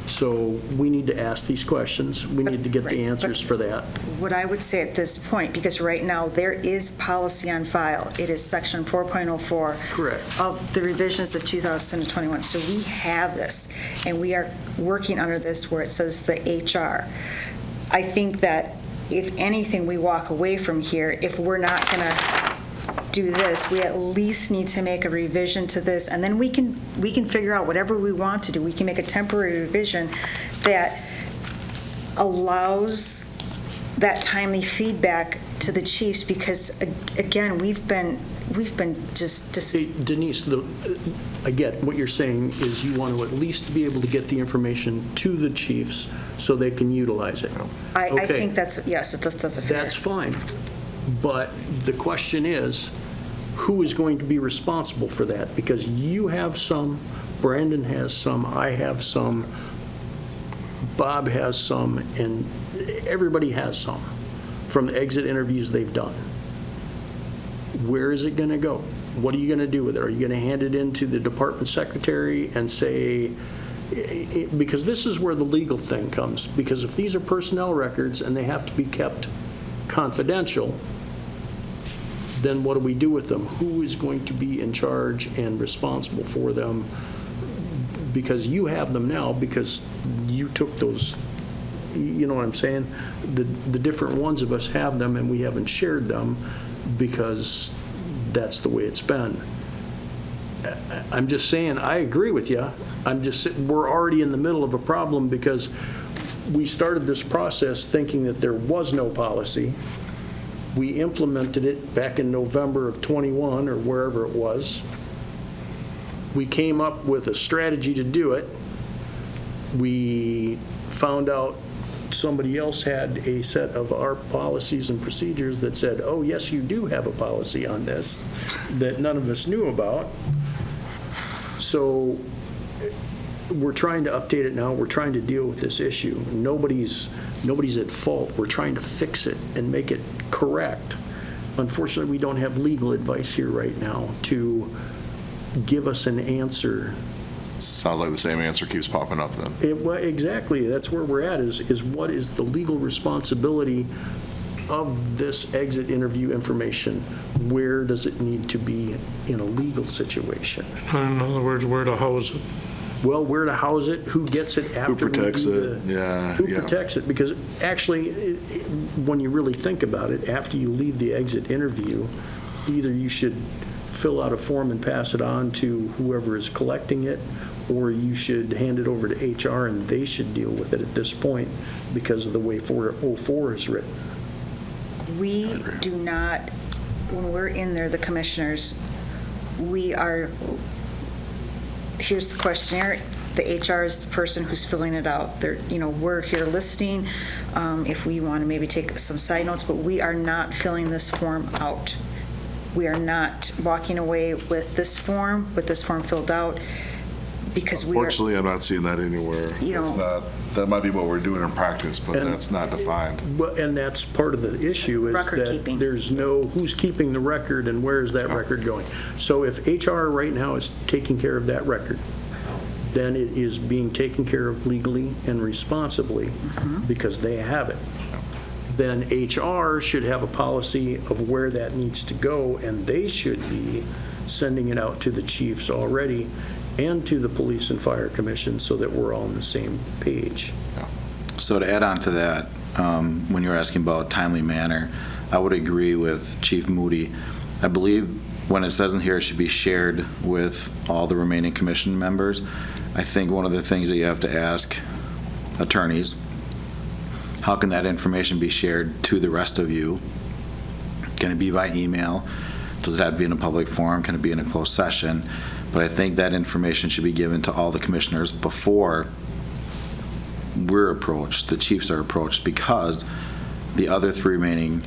So we need to ask these questions. We need to get the answers for that. What I would say at this point, because right now there is policy on file, it is section 4.04 Correct. of the revisions of 2021. So we have this, and we are working under this where it says the HR. I think that if anything, we walk away from here, if we're not going to do this, we at least need to make a revision to this, and then we can figure out whatever we want to do. We can make a temporary revision that allows that timely feedback to the chiefs, because again, we've been just See, Denise, I get what you're saying is you want to at least be able to get the information to the chiefs so they can utilize it. I Okay. think that's a fair. That's fine. But the question is, who is going to be responsible for that? Because you have some, Brandon has some, I have some, Bob has some, and everybody has some from the exit interviews they've done. Where is it going to go? What are you going to do with it? Are you going to hand it in to the department secretary and say, because this is where the legal thing comes, because if these are personnel records and they have to be kept confidential, then what do we do with them? Who is going to be in charge and responsible for them? Because you have them now, because you took those, you know what I'm saying? The different ones of us have them, and we haven't shared them because that's the way it's been. I'm just saying, I agree with you. We're already in the middle of a problem, because we started this process thinking that there was no policy. We implemented it back in November of '21 or wherever it was. We came up with a strategy to do it. We found out somebody else had a set of our policies and procedures that said, oh, yes, you do have a policy on this that none of us knew about. So we're trying to update it now. We're trying to deal with this issue. Nobody's at fault. We're trying to fix it and make it correct. Unfortunately, we don't have legal advice here right now to give us an answer. Sounds like the same answer keeps popping up then. Well, exactly. That's where we're at, is what is the legal responsibility of this exit interview information? Where does it need to be in a legal situation? In other words, where to house it. Well, where to house it, who gets it after. Who protects we do it? Yeah. Who protects it? Because actually, when you really think about it, after you leave the exit interview, either you should fill out a form and pass it on to whoever is collecting it, or you should hand it over to HR and they should deal with it at this point because of the way 404 is written. We do not, when we're in there, the commissioners, here's the questionnaire. The HR is the person who's filling it out. We're here listening if we want to maybe take some side notes, but we are not filling this form out. We are not walking away with this form filled out, because we are. Unfortunately, I'm not seeing that anywhere. That might be what we're doing in practice, but that's not defined. Well, and that's part of the issue, is Record that keeping. there's no, who's keeping the record and where is that record going? So if HR right now is taking care of that record, then it is being taken care of legally and responsibly because they have it. Then HR should have a policy of where that needs to go, and they should be sending it out to the chiefs already and to the police and fire commission so that we're all on the same page. So to add on to that, when you're asking about timely manner, I would agree with Chief Moody. I believe when it says in here it should be shared with all the remaining commission members. I think one of the things that you have to ask attorneys, how can that information be shared to the rest of you? Can it be by email? Does it have to be in a public forum? Can it be in a closed session? But I think that information should be given to all the commissioners before we're approached, the chiefs are approached, because the other three remaining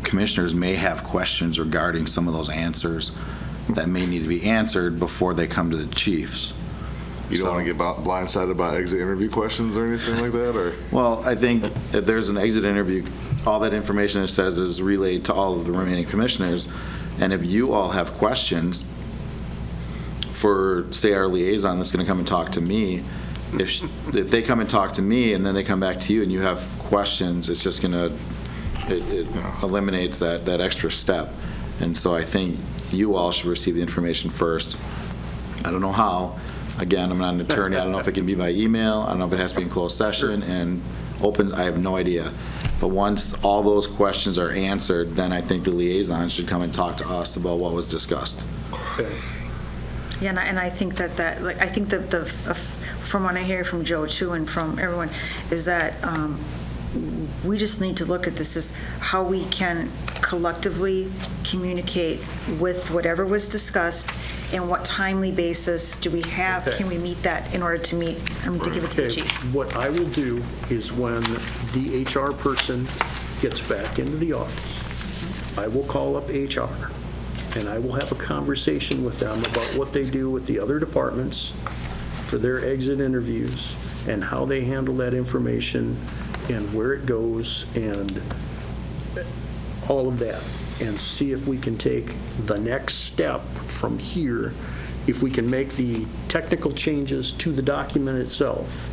commissioners may have questions regarding some of those answers that may need to be answered before they come to the chiefs. You don't want to get blindsided by exit interview questions or anything like that, or? Well, I think if there's an exit interview, all that information it says is relayed to all of the remaining commissioners. And if you all have questions for, say, our liaison that's going to come and talk to me, if they come and talk to me and then they come back to you and you have questions, it's just going to, it eliminates that extra step. And so I think you all should receive the information first. I don't know how. Again, I'm not an attorney. I don't know if it can be by email. I don't know if it has to be in closed session and open. I have no idea. But once all those questions are answered, then I think the liaison should come and talk to us about what was discussed. Okay. Yeah, and I think that like, I think that from what I hear from Joe too and from everyone, is that we just need to look at this as how we can collectively communicate with whatever was discussed and what timely basis do we have, Okay. can we meet that in order to meet, to give it to the Okay, chiefs. what I will do is when the HR person gets back into the office, I will call up HR, and I will have a conversation with them about what they do with the other departments for their exit interviews, and how they handle that information, and where it goes, and all of that, and see if we can take the next step from here, if we can make the technical changes to the document itself,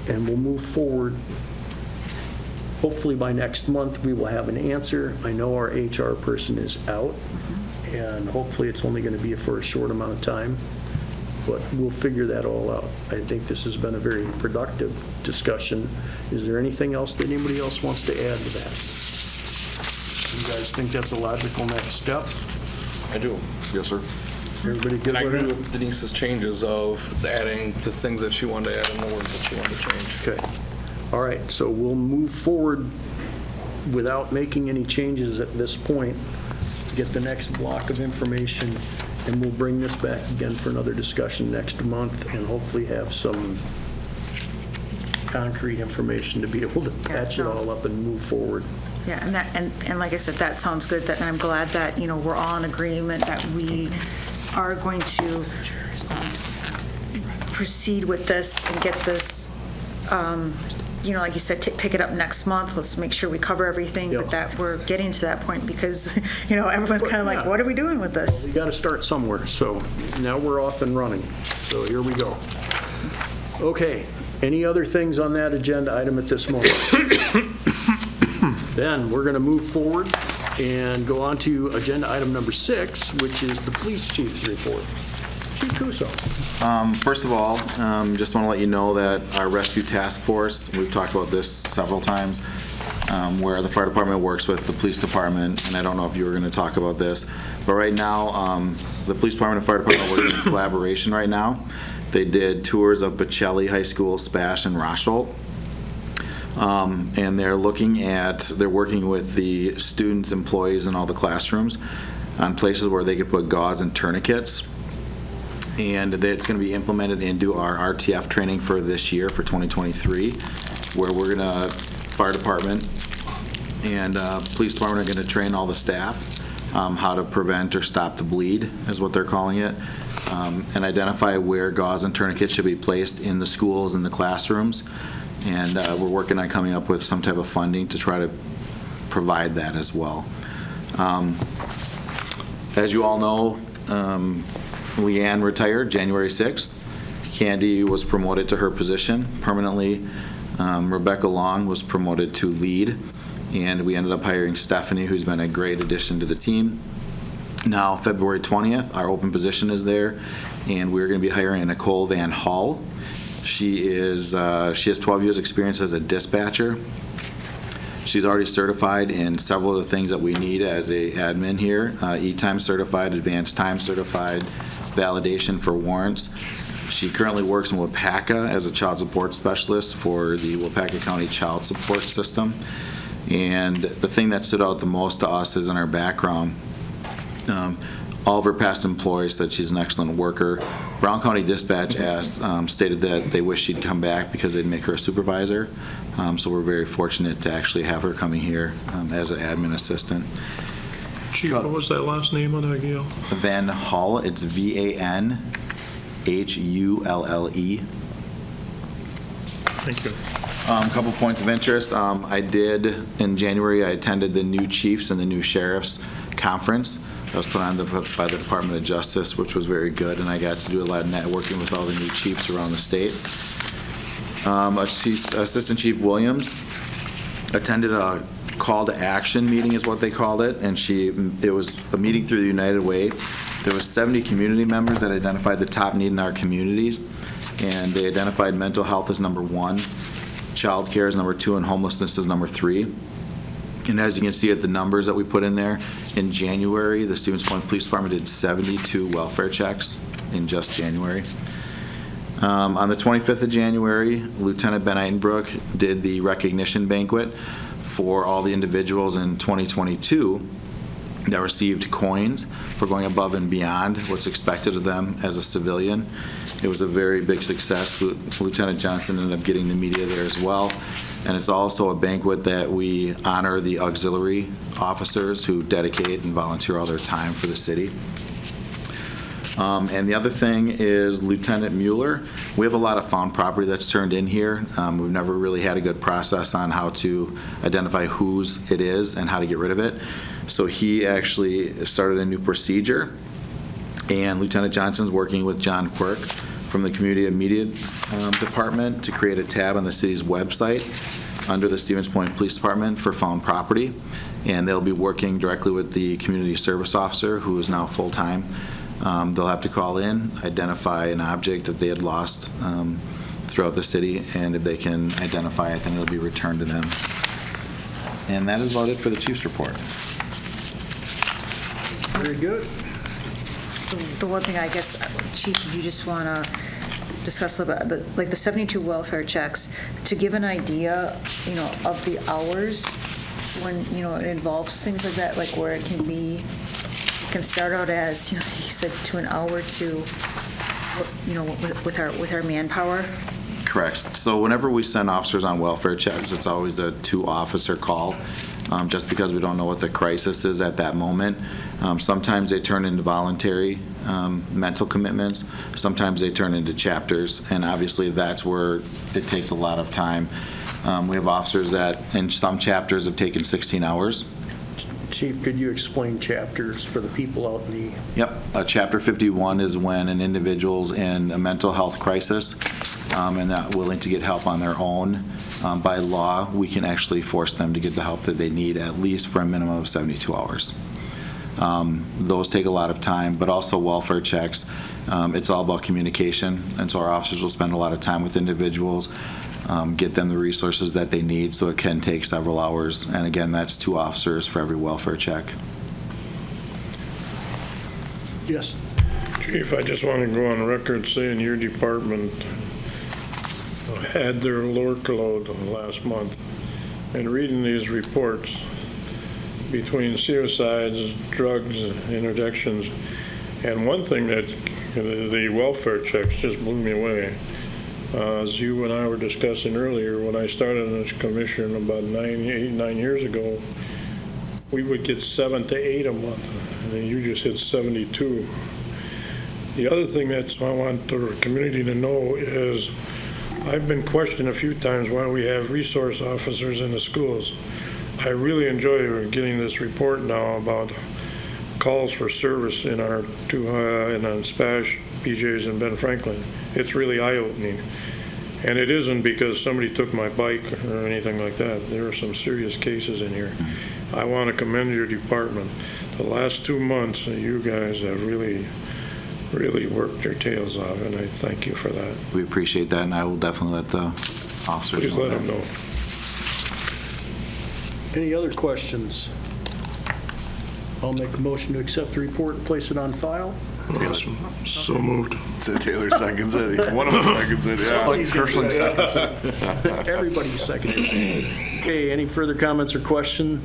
and we'll move forward. Hopefully by next month, we will have an answer. I know our HR person is out, and hopefully it's only going to be for a short amount of time, but we'll figure that all out. I think this has been a very productive discussion. Is there anything else that anybody else wants to add to that? You guys think that's a logical next step? I do. Yes, sir. Everybody good And I with agree it? with Denise's changes of adding the things that she wanted to add and the words that she wanted to change. Okay. All right, so we'll move forward without making any changes at this point, get the next block of information, and we'll bring this back again for another discussion next month, and hopefully have some concrete information to be able to patch it all up and move forward. Yeah, and that, and like I said, that sounds good, that, and I'm glad that, we're all in agreement that we are going to proceed with this and get this, like you said, pick it up next month. Let's make sure we cover everything, but that we're getting to that point because, everyone's kind of like, what are we doing with this? We got to start somewhere, so now we're off and running. So here we go. Okay, any other things on that agenda item at this moment? Then we're going to move forward and go on to agenda item number 6, which is the police chief's report. Chief Kuso. First of all, just want to let you know that our rescue task force, we've talked about this several times, where the fire department works with the police department, and I don't know if you were going to talk about this, but right now, the police department and fire department are working in collaboration right now. They did tours of Bocelli High School, Spash, and Rosholt. And they're working with the students, employees in all the classrooms on places where they could put gauze and tourniquets. And it's going to be implemented into our RTF training for this year, for 2023, where we're going to, fire department and police department are going to train all the staff how to prevent or stop the bleed, is what they're calling it, and identify where gauze and tourniquets should be placed in the schools and the classrooms. And we're working on coming up with some type of funding to try to provide that as well. As you all know, Leanne retired January 6th. Candy was promoted to her position permanently. Rebecca Long was promoted to lead. And we ended up hiring Stephanie, who's been a great addition to the team. Now, February 20th, our open position is there, and we're going to be hiring Nicole Van Hall. She has 12 years experience as a dispatcher. She's already certified in several of the things that we need as a admin here. E-time certified, advanced time certified, validation for warrants. She currently works in Wapaka as a child support specialist for the Wapaka County Child Support System. And the thing that stood out the most to us is in her background. All of her past employees said she's an excellent worker. Brown County Dispatch stated that they wish she'd come back because they'd make her a supervisor. So we're very fortunate to actually have her coming here as an admin assistant. Chief, what was that last name on that, Gail? Van Hall, it's VAN Hulle. Thank you. Couple points of interest. In January, I attended the new chiefs and the new sheriffs conference that was put on by the Department of Justice, which was very good, and I got to do a lot of networking with all the new chiefs around the state. Assistant Chief Williams attended a call to action meeting is what they called it, and it was a meeting through the United Way. There was 70 community members that identified the top need in our communities, and they identified mental health as number 1, child care is number 2, and homelessness is number 3. And as you can see at the numbers that we put in there, in January, the Stevens Point Police Department did 72 welfare checks in just January. On the 25th of January, Lieutenant Ben Eitenbrook did the recognition banquet for all the individuals in 2022 that received coins for going above and beyond what's expected of them as a civilian. It was a very big success. Lieutenant Johnson ended up getting the media there as well. And it's also a banquet that we honor the auxiliary officers who dedicate and volunteer all their time for the city. And the other thing is Lieutenant Mueller. We have a lot of found property that's turned in here. We've never really had a good process on how to identify whose it is and how to get rid of it. So he actually started a new procedure, and Lieutenant Johnson's working with John Quirk from the Community Media Department to create a tab on the city's website under the Stevens Point Police Department for found property, and they'll be working directly with the community service officer, who is now full-time. They'll have to call in, identify an object that they had lost throughout the city, and if they can identify it, then it'll be returned to them. And that is about it for the chief's report. Very good. The one thing, I guess, Chief, if you just want to discuss about the 72 welfare checks, to give an idea, of the hours when, it involves things like that, like where it can start out as, he said, to an hour to, with our manpower. Correct. So whenever we send officers on welfare checks, it's always a 2-officer call, just because we don't know what the crisis is at that moment. Sometimes they turn into voluntary mental commitments. Sometimes they turn into chapters, and obviously that's where it takes a lot of time. We have officers that in some chapters have taken 16 hours. Chief, could you explain chapters for the people out in the... Yep. Chapter 51 is when an individual's in a mental health crisis and not willing to get help on their own. By law, we can actually force them to get the help that they need, at least for a minimum of 72 hours. Those take a lot of time, but also welfare checks. It's all about communication, and so our officers will spend a lot of time with individuals, get them the resources that they need, so it can take several hours. And again, that's 2 officers for every welfare check. Yes. Chief, I just want to go on record saying your department had their workload last month, and reading these reports between suicides, drugs, interdictions, and one thing that the welfare checks just blew me away. As you and I were discussing earlier, when I started in this commission about 9 years ago, we would get 7 to 8 a month, and you just hit 72. The other thing that I want the community to know is I've been questioned a few times why we have resource officers in the schools. I really enjoy getting this report now about calls for service in our in Spash, PJs, and Ben Franklin. It's really eye-opening. And it isn't because somebody took my bike or anything like that. There are some serious cases in here. I want to commend your department. The last 2 months, you guys have really worked your tails off, and I thank you for that. We appreciate that, and I will definitely let the officers Please know let that. them know. Any other questions? I'll make a motion to accept the report and place it on file. Yes, so moved. So Taylor seconds it. One of them seconds it, yeah. Somebody's gonna second. Everybody seconded. Okay, any further comments or question?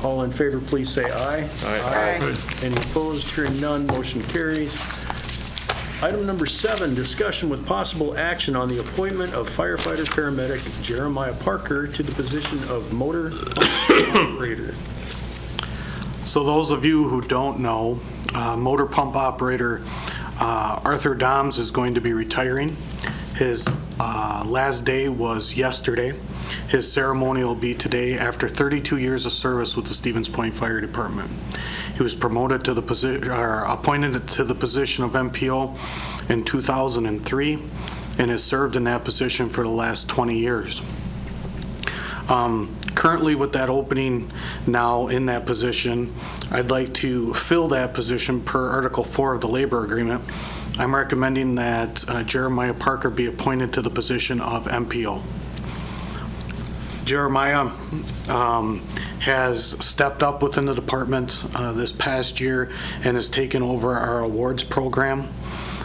All in favor, please say aye. Aye. Any opposed? Hearing none, motion carries. Item number 7, discussion with possible action on the appointment of firefighter/paramedic Jeremiah Parker to the position of motor pump operator. So those of you who don't know, motor pump operator Arthur Doms is going to be retiring. His last day was yesterday. His ceremony will be today after 32 years of service with the Stevens Point Fire Department. He was promoted to the position, or appointed to the position of MPO in 2003 and has served in that position for the last 20 years. Currently with that opening now in that position, I'd like to fill that position per Article 4 of the labor agreement. I'm recommending that Jeremiah Parker be appointed to the position of MPO. Jeremiah has stepped up within the department this past year and has taken over our awards program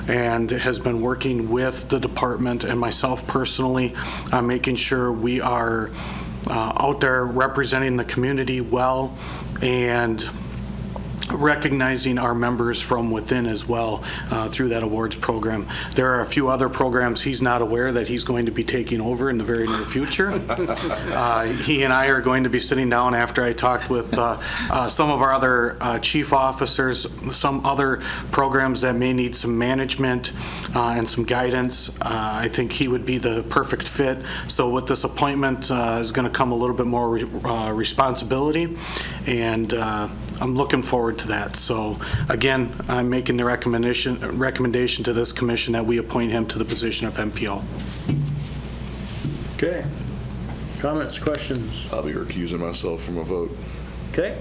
and has been working with the department and myself personally on making sure we are out there representing the community well and recognizing our members from within as well through that awards program. There are a few other programs he's not aware that he's going to be taking over in the very near future. He and I are going to be sitting down after I talked with some of our other chief officers, some other programs that may need some management and some guidance. I think he would be the perfect fit. So with this appointment is going to come a little bit more responsibility, and I'm looking forward to that. So again, I'm making the recommendation to this commission that we appoint him to the position of MPO. Okay. Comments, questions? I'll be recusing myself from a vote. Okay.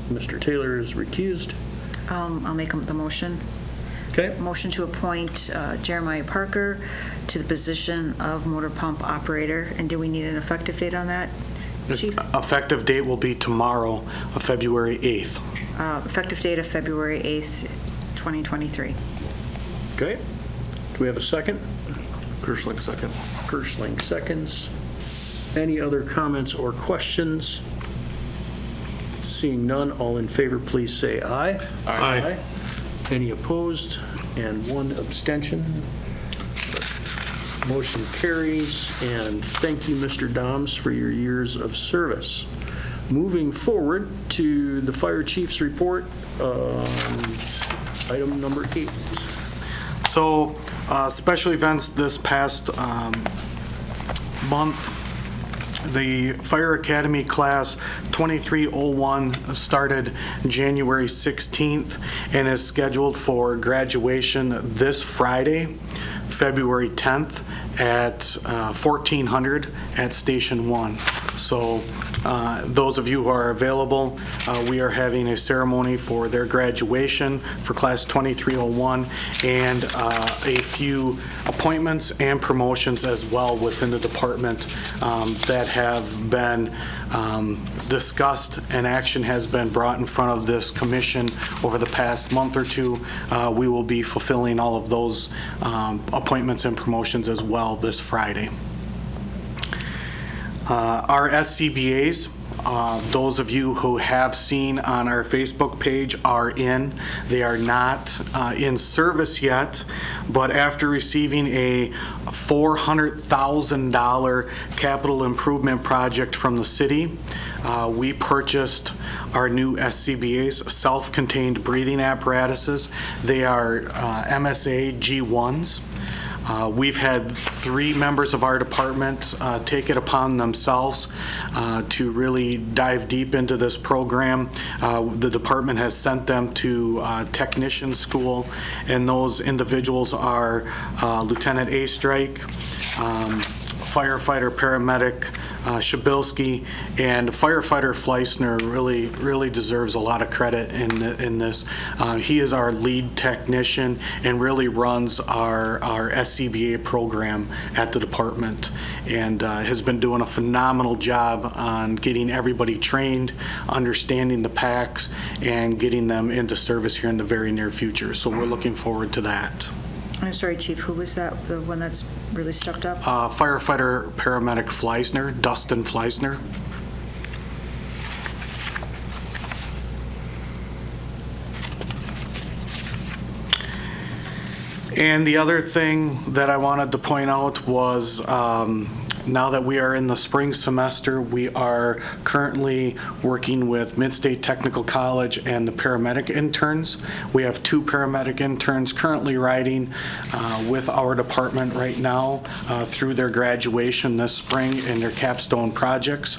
Mr. Taylor is recused. I'll make the motion. Okay. Motion to appoint Jeremiah Parker to the position of motor pump operator. And do we need an effective date on that, Chief? Effective date will be tomorrow, February 8th. Effective date of February 8th, 2023. Okay. Do we have a second? Kirschling, second. Kirschling seconds. Any other comments or questions? Seeing none, all in favor, please say aye. Aye. Any opposed? And one abstention. Motion carries, and thank you, Mr. Doms, for your years of service. Moving forward to the fire chief's report, item number 8. So special events this past month, the Fire Academy Class 2301 started January 16th and is scheduled for graduation this Friday, February 10th at 1400 at Station 1. So those of you who are available, we are having a ceremony for their graduation for Class 2301 and a few appointments and promotions as well within the department that have been discussed, and action has been brought in front of this commission over the past month or two. We will be fulfilling all of those appointments and promotions as well this Friday. Our SCBAs, those of you who have seen on our Facebook page, are in. They are not in service yet, but after receiving a $400,000 capital improvement project from the city, we purchased our new SCBAs, self-contained breathing apparatuses. They are MSA G1s. We've had 3 members of our department take it upon themselves to really dive deep into this program. The department has sent them to technician school, and those individuals are Lieutenant A. Strike, firefighter paramedic Shabilsky, and firefighter Fleisner really deserves a lot of credit in this. He is our lead technician and really runs our SCBA program at the department, and has been doing a phenomenal job on getting everybody trained, understanding the packs, and getting them into service here in the very near future. So we're looking forward to that. I'm sorry, Chief, who was that, the one that's really stepped up? Firefighter paramedic Fleisner, Dustin Fleisner. And the other thing that I wanted to point out was Now that we are in the spring semester, we are currently working with Midstate Technical College and the paramedic interns. We have 2 paramedic interns currently riding with our department right now through their graduation this spring and their capstone projects.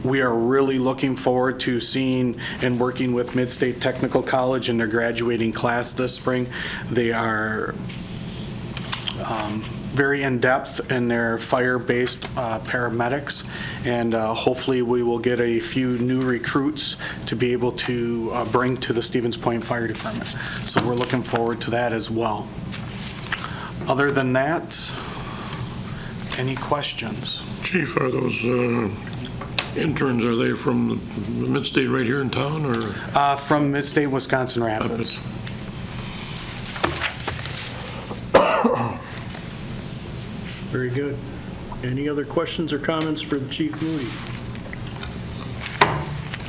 We are really looking forward to seeing and working with Midstate Technical College and their graduating class this spring. They are very in-depth in their fire-based paramedics, and hopefully we will get a few new recruits to be able to bring to the Stevens Point Fire Department. So we're looking forward to that as well. Other than that, any questions? Chief, are those interns, are they from the Midstate right here in town, or? From Midstate, Wisconsin Rapids. Very good. Any other questions or comments for Chief Moody?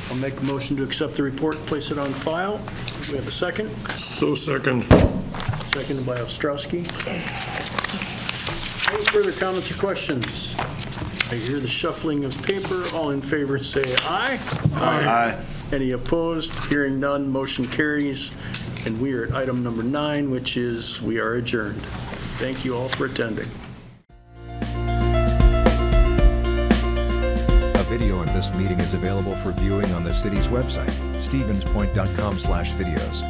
I'll make a motion to accept the report and place it on file. Do we have a second? So second. Seconded by Ostrowski. Any further comments or questions? I hear the shuffling of paper. All in favor say aye. Aye. Any opposed? Hearing none, motion carries. And we are at item number 9, which is we are adjourned. Thank you all for attending. A video of this meeting is available for viewing on the city's website, stevenspoint.com/videos.